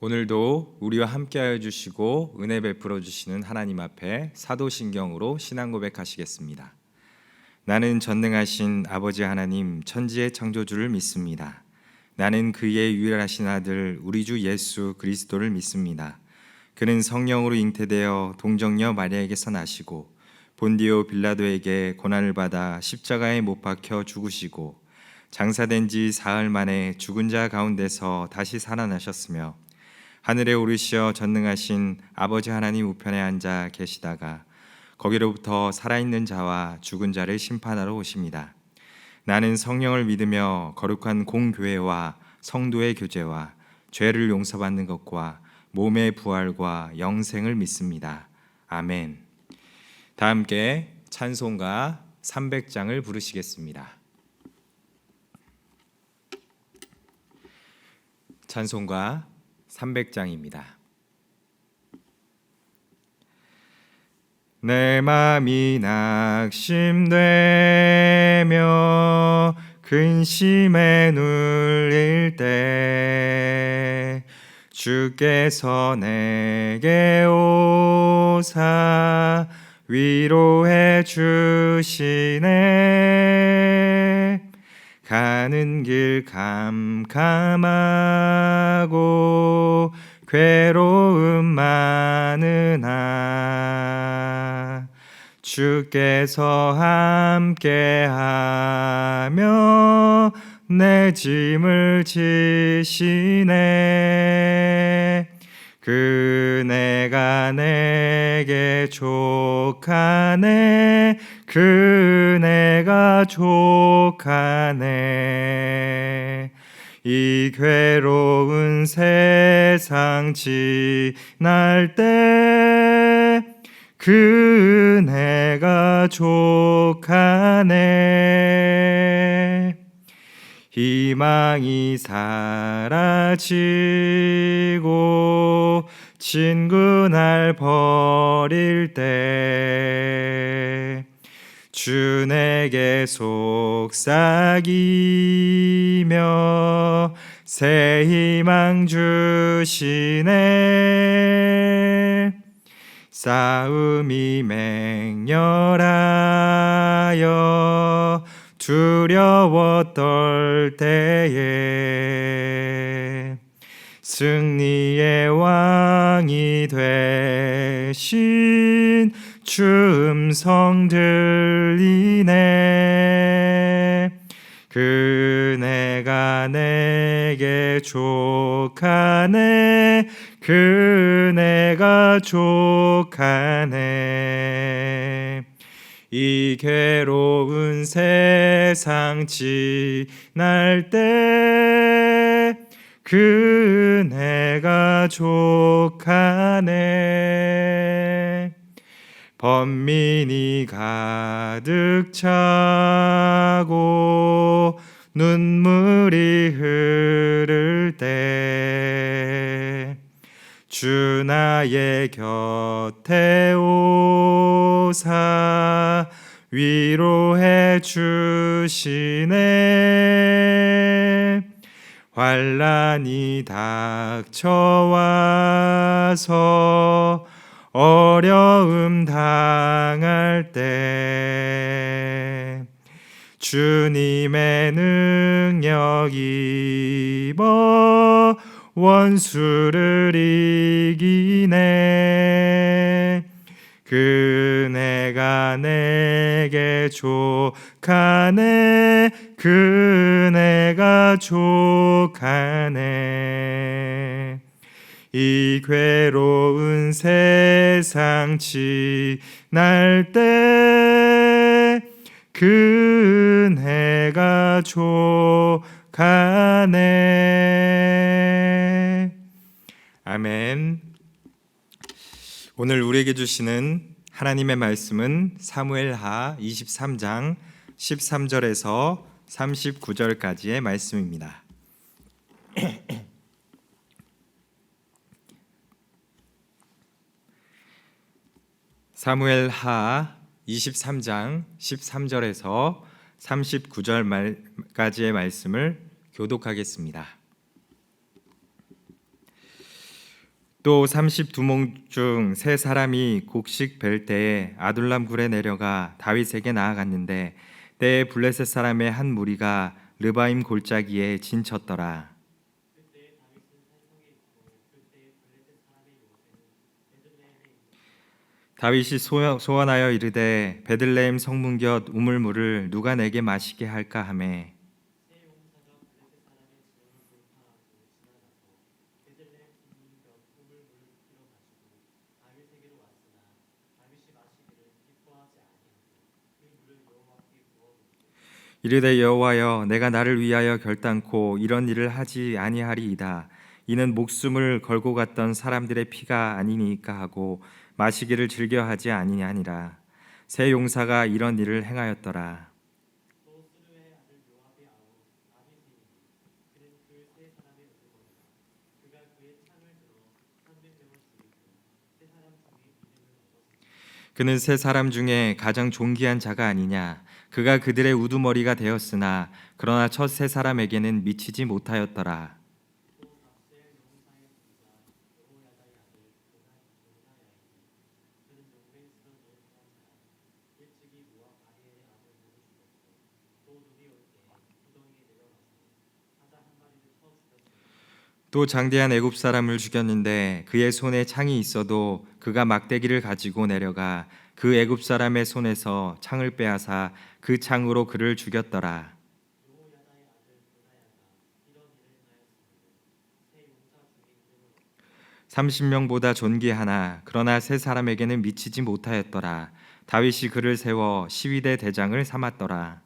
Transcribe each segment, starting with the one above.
오늘도 우리와 함께하여 주시고 은혜 베풀어 주시는 하나님 앞에 사도신경으로 신앙 고백하시겠습니다. 나는 전능하신 아버지 하나님 천지의 창조주를 믿습니다. 나는 그의 유일하신 아들 우리 주 예수 그리스도를 믿습니다. 그는 성령으로 잉태되어 동정녀 마리아에게서 나시고 본디오 빌라도에게 고난을 받아 십자가에 못 박혀 죽으시고 장사된 지 사흘 만에 죽은 자 가운데서 다시 살아나셨으며 하늘에 오르시어 전능하신 아버지 하나님 우편에 앉아 계시다가 거기로부터 살아있는 자와 죽은 자를 심판하러 오십니다. 나는 성령을 믿으며 거룩한 공교회와 성도의 교제와 죄를 용서받는 것과 몸의 부활과 영생을 믿습니다. 아멘. 다 함께 찬송가 300장을 부르시겠습니다. 찬송가 300장입니다. 내 맘이 낙심되며 근심에 눌릴 때 주께서 내게 오사 위로해 주시네. 가는 길 캄캄하고 괴로움 많으나 주께서 함께하며 내 짐을 지시네. 그네가 내게 족하네. 그네가 족하네. 이 괴로운 세상 지날 때 그네가 족하네. 희망이 사라지고 친구 날 버릴 때 주 내게 속삭이며 새 희망 주시네. 싸움이 맹렬하여 두려워 떨 때에 승리의 왕이 되신 주 음성 들리네. 그네가 내게 족하네. 그네가 족하네. 이 괴로운 세상 지날 때 그네가 족하네. 번민이 가득 차고 눈물이 흐를 때 주 나의 곁에 오사 위로해 주시네. 환난이 닥쳐와서 어려움 당할 때 주님의 능력 입어 원수를 이기네. 그네가 내게 족하네. 그네가 족하네. 이 괴로운 세상 지날 때 그네가 족하네. 아멘. 오늘 우리에게 주시는 하나님의 말씀은 사무엘하 23장 13절에서 39절까지의 말씀입니다. 사무엘하 23장 13절에서 39절까지의 말씀을 교독하겠습니다. 또 32몽 중 세 사람이 곡식 벨 때에 아둘람 굴에 내려가 다윗에게 나아갔는데 때에 블레셋 사람의 한 무리가 르바임 골짜기에 진쳤더라. 다윗이 소원하여 이르되 베들레헴 성문 곁 우물물을 누가 내게 마시게 할까 하매 이르되 여호와여 내가 나를 위하여 결단코 이런 일을 하지 아니하리이다. 이는 목숨을 걸고 갔던 사람들의 피가 아니니까 하고 마시기를 즐겨하지 아니하니라. 새 용사가 이런 일을 행하였더라. 그는 세 사람 중에 가장 존귀한 자가 아니냐. 그가 그들의 우두머리가 되었으나 그러나 첫 세 사람에게는 미치지 못하였더라. 또 장대한 애굽 사람을 죽였는데 그의 손에 창이 있어도 그가 막대기를 가지고 내려가 그 애굽 사람의 손에서 창을 빼앗아 그 창으로 그를 죽였더라. 30명보다 존귀하나 그러나 세 사람에게는 미치지 못하였더라. 다윗이 그를 세워 시위대 대장을 삼았더라.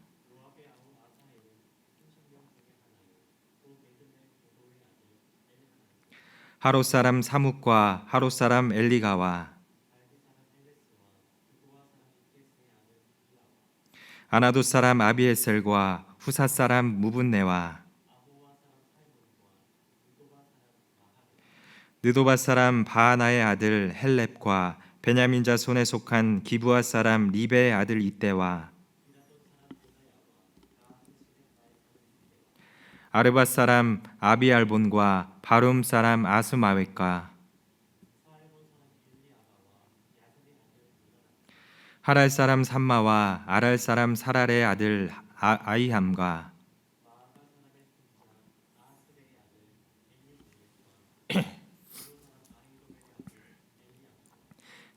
하롯 사람 사뭇과 하롯 사람 엘리가와 아나돗 사람 아비에셀과 후사 사람 무분네와 느도바 사람 바하나의 아들 헬렙과 베냐민 자손에 속한 기브아 사람 리베의 아들 이때와 아르밧 사람 아비알본과 바룸 사람 아스마웻과 하랄 사람 삼마와 아랄 사람 사랄의 아들 아이함과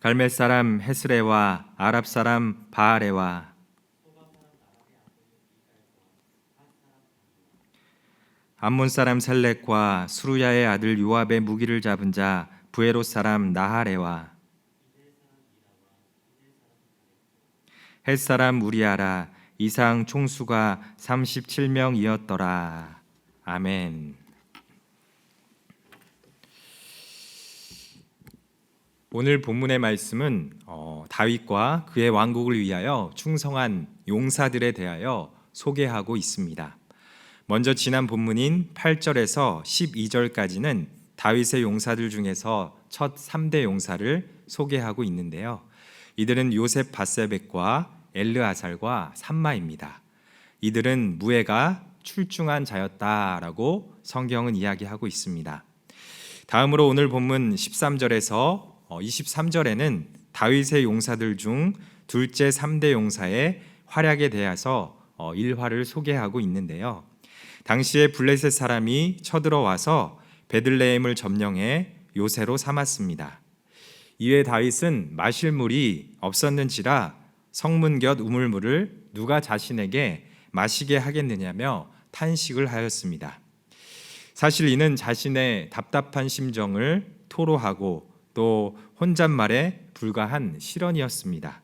갈멜 사람 헤스레와 아랍 사람 바아레와 암몬 사람 셀렉과 수루야의 아들 요압의 무기를 잡은 자 부에롯 사람 나하레와 헷 사람 우리아라. 이상 총수가 37명이었더라. 아멘. 오늘 본문의 말씀은 다윗과 그의 왕국을 위하여 충성한 용사들에 대하여 소개하고 있습니다. 먼저 지난 본문인 8절에서 12절까지는 다윗의 용사들 중에서 첫 3대 용사를 소개하고 있는데요. 이들은 요셉 바세벳과 엘르아살과 삼마입니다. 이들은 무예가 출중한 자였다라고 성경은 이야기하고 있습니다. 다음으로 오늘 본문 13절에서 23절에는 다윗의 용사들 중 둘째 3대 용사의 활약에 대해서 일화를 소개하고 있는데요. 당시에 블레셋 사람이 쳐들어와서 베들레헴을 점령해 요새로 삼았습니다. 이에 다윗은 마실 물이 없었는지라 성문 곁 우물물을 누가 자신에게 마시게 하겠느냐며 탄식을 하였습니다. 사실 이는 자신의 답답한 심정을 토로하고 또 혼잣말에 불과한 실언이었습니다.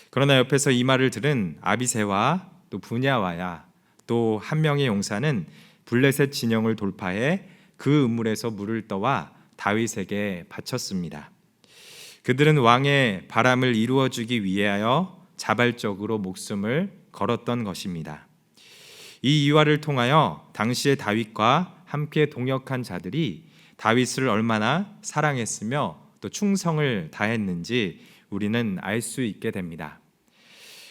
그러나 옆에서 이 말을 들은 아비새와 또 분야와야 또 한 명의 용사는 블레셋 진영을 돌파해 그 우물에서 물을 떠와 다윗에게 바쳤습니다. 그들은 왕의 바람을 이루어주기 위하여 자발적으로 목숨을 걸었던 것입니다. 이 이화를 통하여 당시의 다윗과 함께 동역한 자들이 다윗을 얼마나 사랑했으며 또 충성을 다했는지 우리는 알 수 있게 됩니다.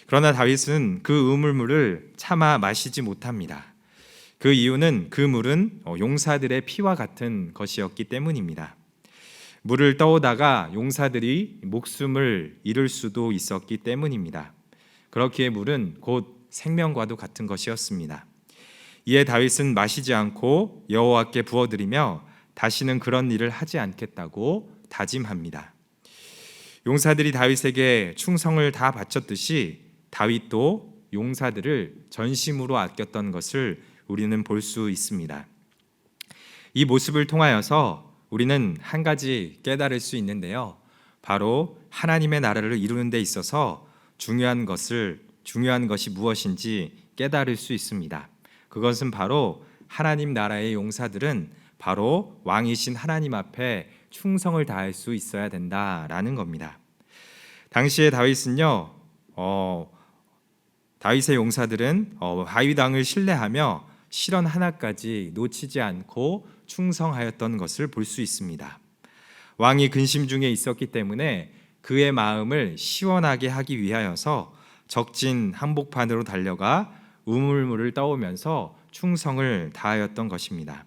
그러나 다윗은 그 우물물을 차마 마시지 못합니다. 그 이유는 그 물은 용사들의 피와 같은 것이었기 때문입니다. 물을 떠오다가 용사들이 목숨을 잃을 수도 있었기 때문입니다. 그렇기에 물은 곧 생명과도 같은 것이었습니다. 이에 다윗은 마시지 않고 여호와께 부어드리며 다시는 그런 일을 하지 않겠다고 다짐합니다. 용사들이 다윗에게 충성을 다 바쳤듯이 다윗도 용사들을 전심으로 아꼈던 것을 우리는 볼 수 있습니다. 이 모습을 통하여서 우리는 한 가지 깨달을 수 있는데요. 바로 하나님의 나라를 이루는 데 있어서 중요한 것이 무엇인지 깨달을 수 있습니다. 그것은 바로 하나님 나라의 용사들은 바로 왕이신 하나님 앞에 충성을 다할 수 있어야 된다라는 겁니다. 당시에 다윗은요, 다윗의 용사들은 다윗 왕을 신뢰하며 실언 하나까지 놓치지 않고 충성하였던 것을 볼 수 있습니다. 왕이 근심 중에 있었기 때문에 그의 마음을 시원하게 하기 위하여서 적진 한복판으로 달려가 우물물을 떠오면서 충성을 다하였던 것입니다.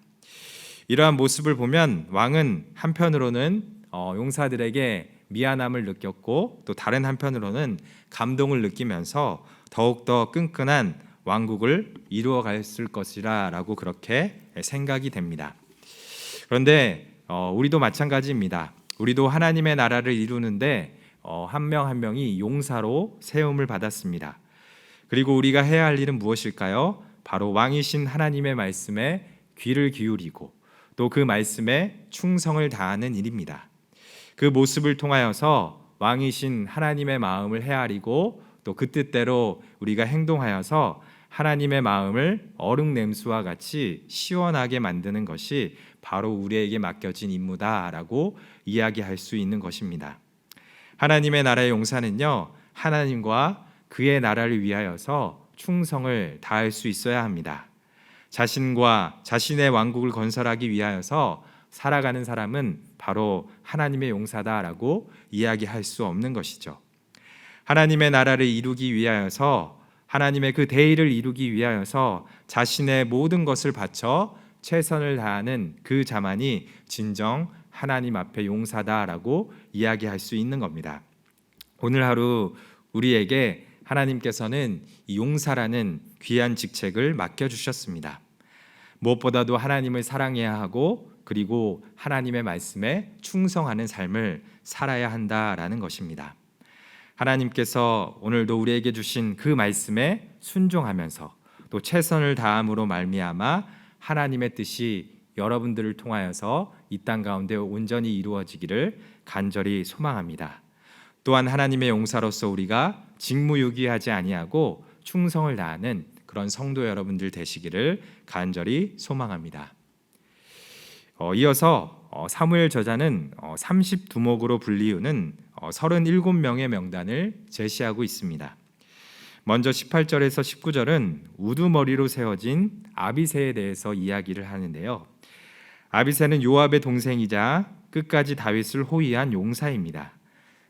이러한 모습을 보면 왕은 한편으로는 용사들에게 미안함을 느꼈고 또 다른 한편으로는 감동을 느끼면서 더욱더 끈끈한 왕국을 이루어갔을 것이라고 그렇게 생각이 됩니다. 그런데 우리도 마찬가지입니다. 우리도 하나님의 나라를 이루는데 한 명 한 명이 용사로 세움을 받았습니다. 그리고 우리가 해야 할 일은 무엇일까요? 바로 왕이신 하나님의 말씀에 귀를 기울이고 또 그 말씀에 충성을 다하는 일입니다. 그 모습을 통하여서 왕이신 하나님의 마음을 헤아리고 또 그 뜻대로 우리가 행동하여서 하나님의 마음을 얼음냄수와 같이 시원하게 만드는 것이 바로 우리에게 맡겨진 임무다라고 이야기할 수 있는 것입니다. 하나님의 나라의 용사는요, 하나님과 그의 나라를 위하여서 충성을 다할 수 있어야 합니다. 자신과 자신의 왕국을 건설하기 위하여서 살아가는 사람은 바로 하나님의 용사다라고 이야기할 수 없는 것이죠. 하나님의 나라를 이루기 위하여서 하나님의 그 대의를 이루기 위하여서 자신의 모든 것을 바쳐 최선을 다하는 그 자만이 진정 하나님 앞에 용사다라고 이야기할 수 있는 겁니다. 오늘 하루 우리에게 하나님께서는 이 용사라는 귀한 직책을 맡겨주셨습니다. 무엇보다도 하나님을 사랑해야 하고 그리고 하나님의 말씀에 충성하는 삶을 살아야 한다라는 것입니다. 하나님께서 오늘도 우리에게 주신 그 말씀에 순종하면서 또 최선을 다함으로 말미암아 하나님의 뜻이 여러분들을 통하여서 이 땅 가운데 온전히 이루어지기를 간절히 소망합니다. 또한 하나님의 용사로서 우리가 직무유기하지 아니하고 충성을 다하는 그런 성도 여러분들 되시기를 간절히 소망합니다. 이어서 사무엘 저자는 30두목으로 불리우는 37명의 명단을 제시하고 있습니다. 먼저 18절에서 19절은 우두머리로 세워진 아비새에 대해서 이야기를 하는데요. 아비새는 요압의 동생이자 끝까지 다윗을 호위한 용사입니다.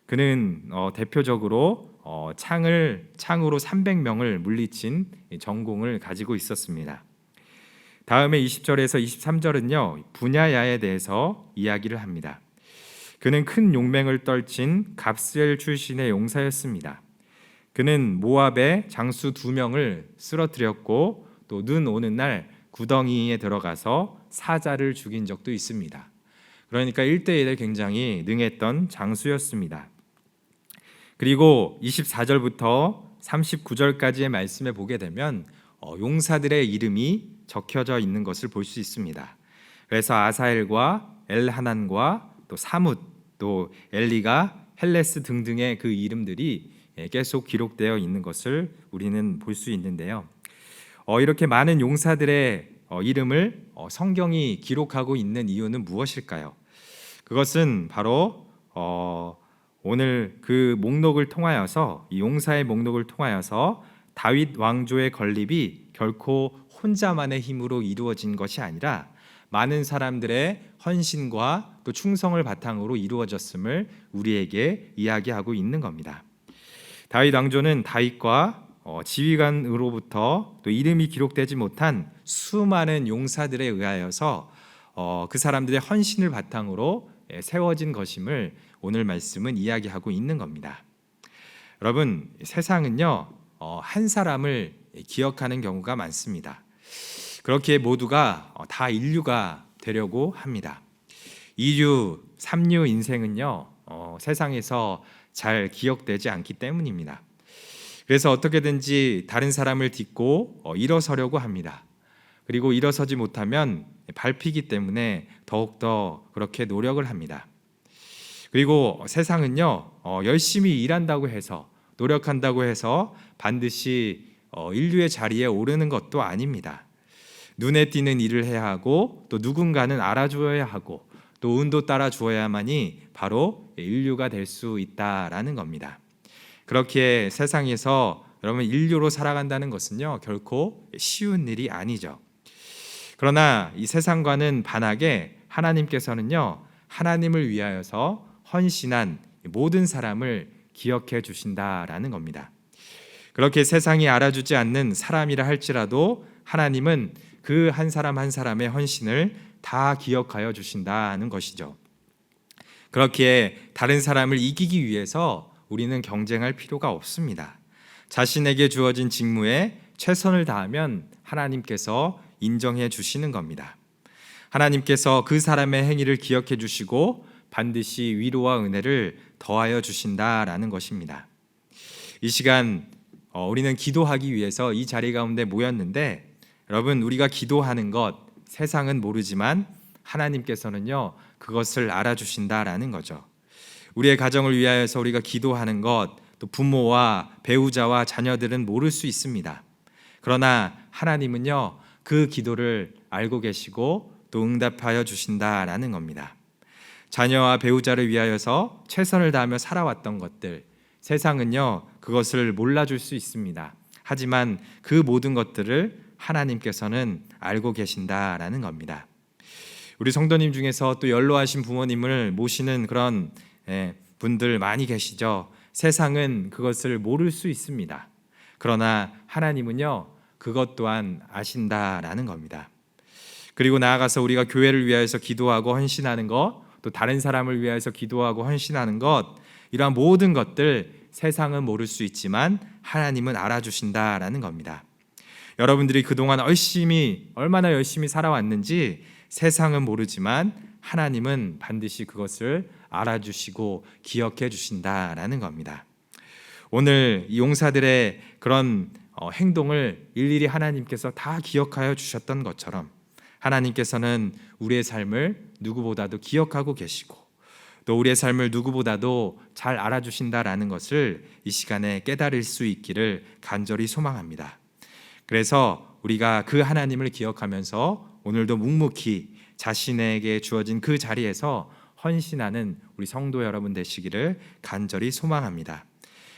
그는 대표적으로 창으로 300명을 물리친 전공을 가지고 있었습니다. 다음에 20절에서 23절은요, 분야야에 대해서 이야기를 합니다. 그는 큰 용맹을 떨친 갑스엘 출신의 용사였습니다. 그는 모압의 장수 2명을 쓰러뜨렸고 또 눈 오는 날 구덩이에 들어가서 사자를 죽인 적도 있습니다. 그러니까 1대1에 굉장히 능했던 장수였습니다. 그리고 24절부터 39절까지의 말씀에 보게 되면 용사들의 이름이 적혀져 있는 것을 볼 수 있습니다. 그래서 아사엘과 엘하난과 또 사뭇, 또 엘리가, 헬레스 등등의 그 이름들이 계속 기록되어 있는 것을 우리는 볼 수 있는데요. 이렇게 많은 용사들의 이름을 성경이 기록하고 있는 이유는 무엇일까요? 그것은 바로 오늘 그 목록을 통하여서, 이 용사의 목록을 통하여서 다윗 왕조의 건립이 결코 혼자만의 힘으로 이루어진 것이 아니라 많은 사람들의 헌신과 또 충성을 바탕으로 이루어졌음을 우리에게 이야기하고 있는 겁니다. 다윗 왕조는 다윗과 지휘관으로부터 또 이름이 기록되지 못한 수많은 용사들에 의하여서 그 사람들의 헌신을 바탕으로 세워진 것임을 오늘 말씀은 이야기하고 있는 겁니다. 여러분, 세상은요 한 사람을 기억하는 경우가 많습니다. 그렇게 모두가 다 인류가 되려고 합니다. 2류, 3류 인생은요 세상에서 잘 기억되지 않기 때문입니다. 그래서 어떻게든지 다른 사람을 딛고 일어서려고 합니다. 그리고 일어서지 못하면 밟히기 때문에 더욱더 그렇게 노력을 합니다. 그리고 세상은요 열심히 일한다고 해서, 노력한다고 해서 반드시 인류의 자리에 오르는 것도 아닙니다. 눈에 띄는 일을 해야 하고, 또 누군가는 알아주어야 하고, 또 운도 따라 주어야만이 바로 인류가 될 수 있다라는 겁니다. 그렇게 세상에서 여러분 인류로 살아간다는 것은요 결코 쉬운 일이 아니죠. 그러나 이 세상과는 반하게 하나님께서는요 하나님을 위하여서 헌신한 모든 사람을 기억해 주신다라는 겁니다. 그렇게 세상이 알아주지 않는 사람이라 할지라도 하나님은 그 한 사람 한 사람의 헌신을 다 기억하여 주신다는 것이죠. 그렇기에 다른 사람을 이기기 위해서 우리는 경쟁할 필요가 없습니다. 자신에게 주어진 직무에 최선을 다하면 하나님께서 인정해 주시는 겁니다. 하나님께서 그 사람의 행위를 기억해 주시고 반드시 위로와 은혜를 더하여 주신다라는 것입니다. 이 시간 우리는 기도하기 위해서 이 자리 가운데 모였는데, 여러분, 우리가 기도하는 것 세상은 모르지만 하나님께서는요 그것을 알아주신다라는 거죠. 우리의 가정을 위하여서 우리가 기도하는 것, 또 부모와 배우자와 자녀들은 모를 수 있습니다. 그러나 하나님은요 그 기도를 알고 계시고 또 응답하여 주신다라는 겁니다. 자녀와 배우자를 위하여서 최선을 다하며 살아왔던 것들, 세상은요 그것을 몰라줄 수 있습니다. 하지만 그 모든 것들을 하나님께서는 알고 계신다라는 겁니다. 우리 성도님 중에서 또 연로하신 부모님을 모시는 그런 분들 많이 계시죠. 세상은 그것을 모를 수 있습니다. 그러나 하나님은요 그것 또한 아신다라는 겁니다. 그리고 나아가서 우리가 교회를 위하여서 기도하고 헌신하는 것, 또 다른 사람을 위하여서 기도하고 헌신하는 것, 이러한 모든 것들 세상은 모를 수 있지만 하나님은 알아주신다라는 겁니다. 여러분들이 그동안 얼마나 열심히 살아왔는지 세상은 모르지만 하나님은 반드시 그것을 알아주시고 기억해 주신다라는 겁니다. 오늘 이 용사들의 그런 행동을 일일이 하나님께서 다 기억하여 주셨던 것처럼 하나님께서는 우리의 삶을 누구보다도 기억하고 계시고 또 우리의 삶을 누구보다도 잘 알아주신다라는 것을 이 시간에 깨달을 수 있기를 간절히 소망합니다. 그래서 우리가 그 하나님을 기억하면서 오늘도 묵묵히 자신에게 주어진 그 자리에서 헌신하는 우리 성도 여러분 되시기를 간절히 소망합니다.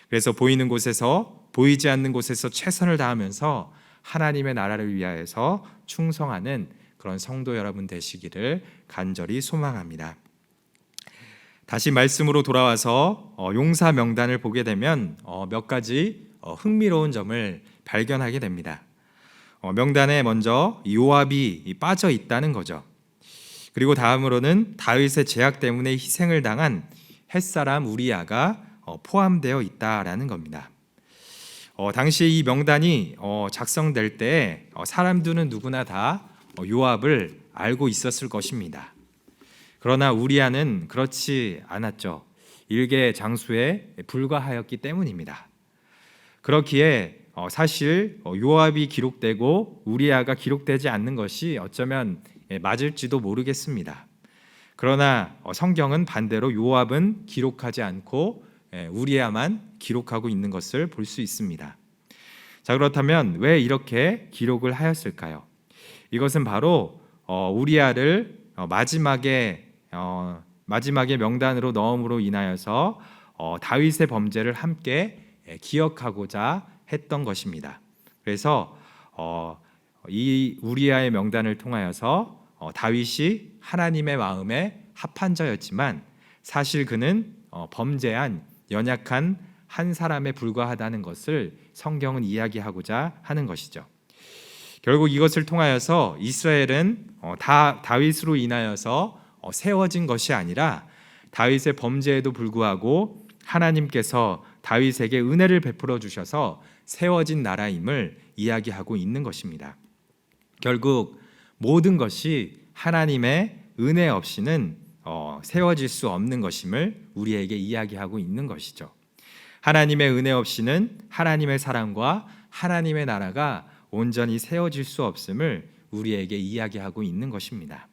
그래서 보이는 곳에서 보이지 않는 곳에서 최선을 다하면서 하나님의 나라를 위하여서 충성하는 그런 성도 여러분 되시기를 간절히 소망합니다. 다시 말씀으로 돌아와서 용사 명단을 보게 되면 몇 가지 흥미로운 점을 발견하게 됩니다. 명단에 먼저 요압이 빠져 있다는 거죠. 그리고 다음으로는 다윗의 제약 때문에 희생을 당한 햇사람 우리아가 포함되어 있다라는 겁니다. 당시 이 명단이 작성될 때 사람들은 누구나 다 요압을 알고 있었을 것입니다. 그러나 우리아는 그렇지 않았죠. 일개 장수에 불과하였기 때문입니다. 그렇기에 사실 요압이 기록되고 우리아가 기록되지 않는 것이 어쩌면 맞을지도 모르겠습니다. 그러나 성경은 반대로 요압은 기록하지 않고 우리아만 기록하고 있는 것을 볼 수 있습니다. 자, 그렇다면 왜 이렇게 기록을 하였을까요? 이것은 바로 우리아를 마지막에 명단으로 넣음으로 인하여서 다윗의 범죄를 함께 기억하고자 했던 것입니다. 그래서 이 우리아의 명단을 통하여서 다윗이 하나님의 마음에 합한 자였지만 사실 그는 범죄한 연약한 한 사람에 불과하다는 것을 성경은 이야기하고자 하는 것이죠. 결국 이것을 통하여서 이스라엘은 다 다윗으로 인하여서 세워진 것이 아니라 다윗의 범죄에도 불구하고 하나님께서 다윗에게 은혜를 베풀어 주셔서 세워진 나라임을 이야기하고 있는 것입니다. 결국 모든 것이 하나님의 은혜 없이는 세워질 수 없는 것임을 우리에게 이야기하고 있는 것이죠. 하나님의 은혜 없이는 하나님의 사랑과 하나님의 나라가 온전히 세워질 수 없음을 우리에게 이야기하고 있는 것입니다.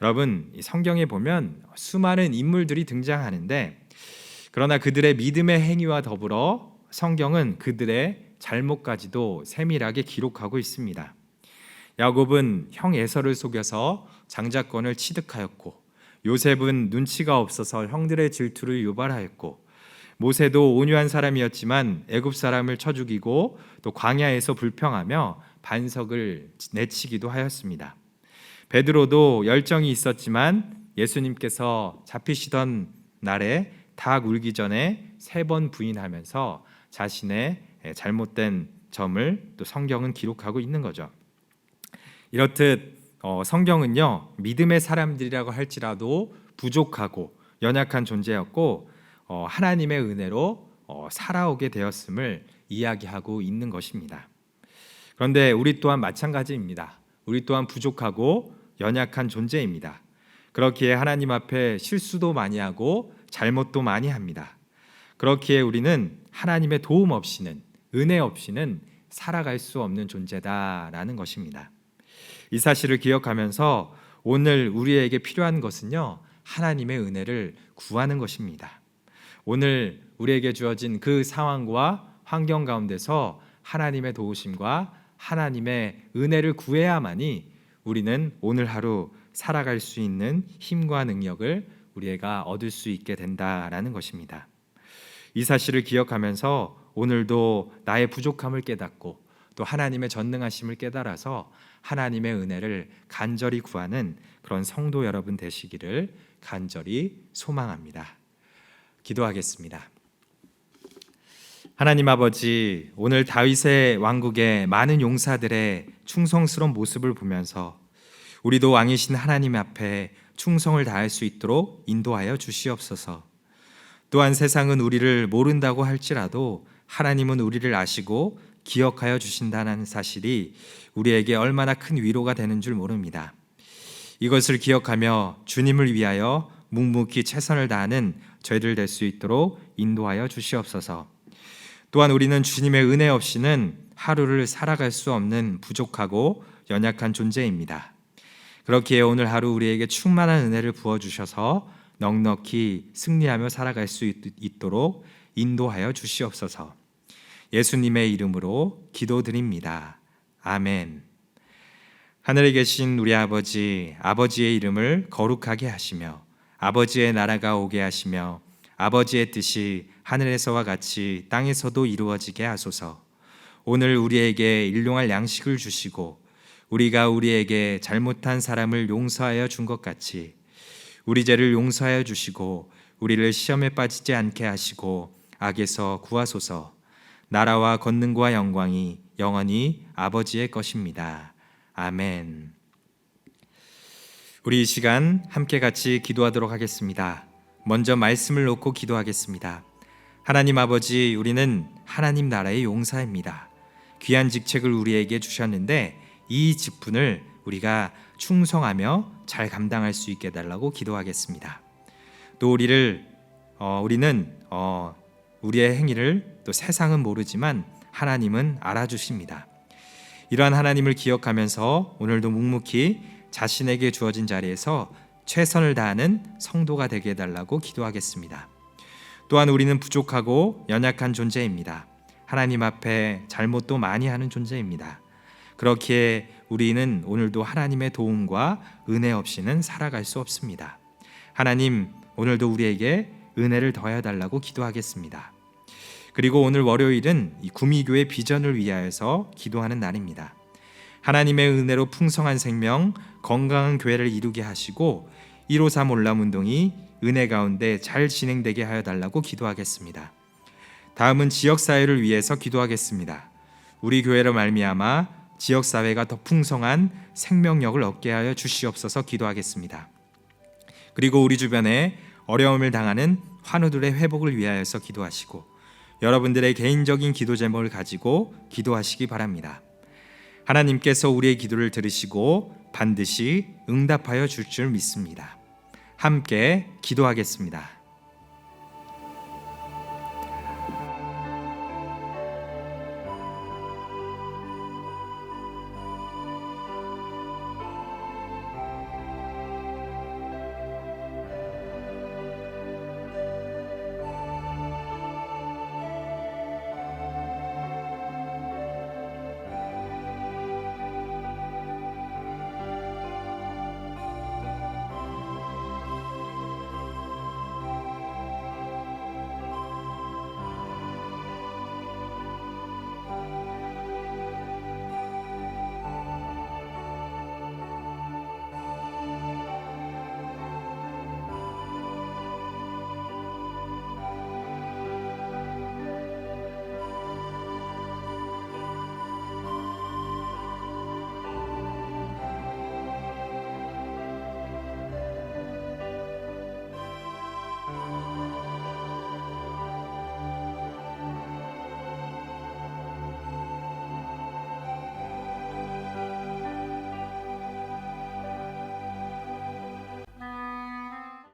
여러분, 성경에 보면 수많은 인물들이 등장하는데 그러나 그들의 믿음의 행위와 더불어 성경은 그들의 잘못까지도 세밀하게 기록하고 있습니다. 야곱은 형 에서를 속여서 장자권을 취득하였고, 요셉은 눈치가 없어서 형들의 질투를 유발하였고, 모세도 온유한 사람이었지만 애굽 사람을 쳐 죽이고 또 광야에서 불평하며 반석을 내치기도 하였습니다. 베드로도 열정이 있었지만 예수님께서 잡히시던 날에 닭 울기 전에 3번 부인하면서 자신의 잘못된 점을 또 성경은 기록하고 있는 거죠. 이렇듯 성경은요, 믿음의 사람들이라고 할지라도 부족하고 연약한 존재였고 하나님의 은혜로 살아오게 되었음을 이야기하고 있는 것입니다. 그런데 우리 또한 마찬가지입니다. 우리 또한 부족하고 연약한 존재입니다. 그렇기에 하나님 앞에 실수도 많이 하고 잘못도 많이 합니다. 그렇기에 우리는 하나님의 도움 없이는, 은혜 없이는 살아갈 수 없는 존재다라는 것입니다. 이 사실을 기억하면서 오늘 우리에게 필요한 것은요, 하나님의 은혜를 구하는 것입니다. 오늘 우리에게 주어진 그 상황과 환경 가운데서 하나님의 도우심과 하나님의 은혜를 구해야만이 우리는 오늘 하루 살아갈 수 있는 힘과 능력을 우리가 얻을 수 있게 된다라는 것입니다. 이 사실을 기억하면서 오늘도 나의 부족함을 깨닫고 또 하나님의 전능하심을 깨달아서 하나님의 은혜를 간절히 구하는 그런 성도 여러분 되시기를 간절히 소망합니다. 기도하겠습니다. 하나님 아버지, 오늘 다윗의 왕국의 많은 용사들의 충성스러운 모습을 보면서 우리도 왕이신 하나님 앞에 충성을 다할 수 있도록 인도하여 주시옵소서. 또한 세상은 우리를 모른다고 할지라도 하나님은 우리를 아시고 기억하여 주신다는 사실이 우리에게 얼마나 큰 위로가 되는 줄 모릅니다. 이것을 기억하며 주님을 위하여 묵묵히 최선을 다하는 저희들 될 수 있도록 인도하여 주시옵소서. 또한 우리는 주님의 은혜 없이는 하루를 살아갈 수 없는 부족하고 연약한 존재입니다. 그렇기에 오늘 하루 우리에게 충만한 은혜를 부어주셔서 넉넉히 승리하며 살아갈 수 있도록 인도하여 주시옵소서. 예수님의 이름으로 기도드립니다. 아멘. 하늘에 계신 우리 아버지, 아버지의 이름을 거룩하게 하시며 아버지의 나라가 오게 하시며 아버지의 뜻이 하늘에서와 같이 땅에서도 이루어지게 하소서. 오늘 우리에게 일용할 양식을 주시고 우리가 우리에게 잘못한 사람을 용서하여 준 것 같이 우리 죄를 용서하여 주시고 우리를 시험에 빠지지 않게 하시고 악에서 구하소서. 나라와 권능과 영광이 영원히 아버지의 것입니다. 아멘. 우리 이 시간 함께 같이 기도하도록 하겠습니다. 먼저 말씀을 놓고 기도하겠습니다. 하나님 아버지, 우리는 하나님 나라의 용사입니다. 귀한 직책을 우리에게 주셨는데 이 직분을 우리가 충성하며 잘 감당할 수 있게 해달라고 기도하겠습니다. 또 우리는 우리의 행위를 또 세상은 모르지만 하나님은 알아주십니다. 이러한 하나님을 기억하면서 오늘도 묵묵히 자신에게 주어진 자리에서 최선을 다하는 성도가 되게 해달라고 기도하겠습니다. 또한 우리는 부족하고 연약한 존재입니다. 하나님 앞에 잘못도 많이 하는 존재입니다. 그렇기에 우리는 오늘도 하나님의 도움과 은혜 없이는 살아갈 수 없습니다. 하나님, 오늘도 우리에게 은혜를 더해 달라고 기도하겠습니다. 그리고 오늘 월요일은 이 구미교회 비전을 위하여서 기도하는 날입니다. 하나님의 은혜로 풍성한 생명, 건강한 교회를 이루게 하시고 153 올람운동이 은혜 가운데 잘 진행되게 하여 달라고 기도하겠습니다. 다음은 지역사회를 위해서 기도하겠습니다. 우리 교회로 말미암아 지역사회가 더 풍성한 생명력을 얻게 하여 주시옵소서 기도하겠습니다. 그리고 우리 주변에 어려움을 당하는 환우들의 회복을 위하여서 기도하시고 여러분들의 개인적인 기도 제목을 가지고 기도하시기 바랍니다. 하나님께서 우리의 기도를 들으시고 반드시 응답하여 줄 줄 믿습니다. 함께 기도하겠습니다.